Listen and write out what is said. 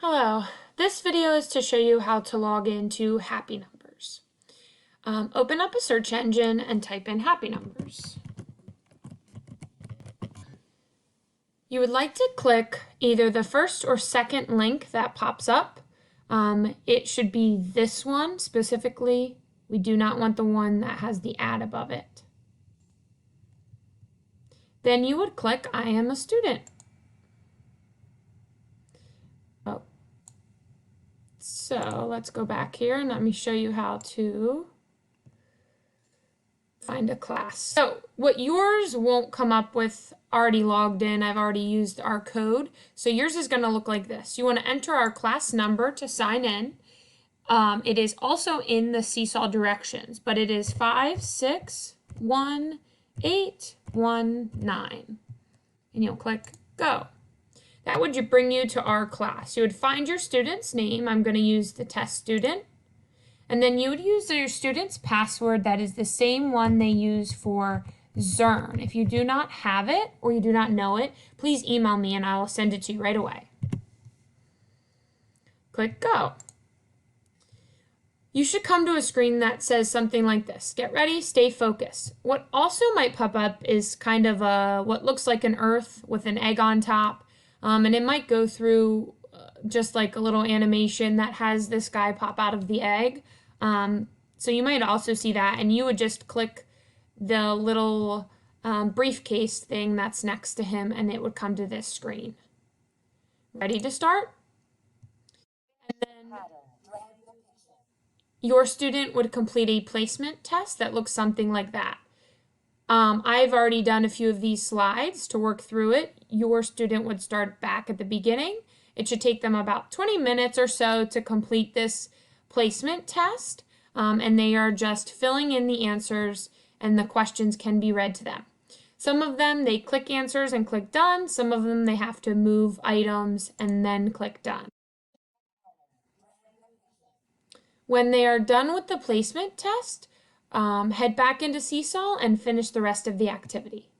Hello, this video is to show you how to log into Happy Numbers. Open up a search engine and type in Happy Numbers. You would like to click either the first or second link that pops up. It should be this one specifically. We do not want the one that has the ad above it. Then you would click I am a student. So let's go back here and let me show you how to find a class. So what yours won't come up with already logged in, I've already used our code. So yours is going to look like this. You want to enter our class number to sign in. It is also in the Seesaw directions, but it is 561819. And you'll click go. That would bring you to our class. You would find your student's name. I'm going to use the test student. And then you would use your student's password that is the same one they use for Zearn. If you do not have it or you do not know it, please email me and I will send it to you right away. Click go. You should come to a screen that says something like this. Get ready, stay focused. What also might pop up is kind of what looks like an earth with an egg on top. And it might go through just like a little animation that has this guy pop out of the egg. So you might also see that, and you would just click the little briefcase thing that's next to him, and it would come to this screen. Ready to start? And then your student would complete a placement test that looks something like that. I've already done a few of these slides to work through it. Your student would start back at the beginning. It should take them about 20 minutes or so to complete this placement test, and they are just filling in the answers and the questions can be read to them. Some of them they click answers and click done. Some of them they have to move items and then click done. When they are done with the placement test, head back into Seesaw and finish the rest of the activity.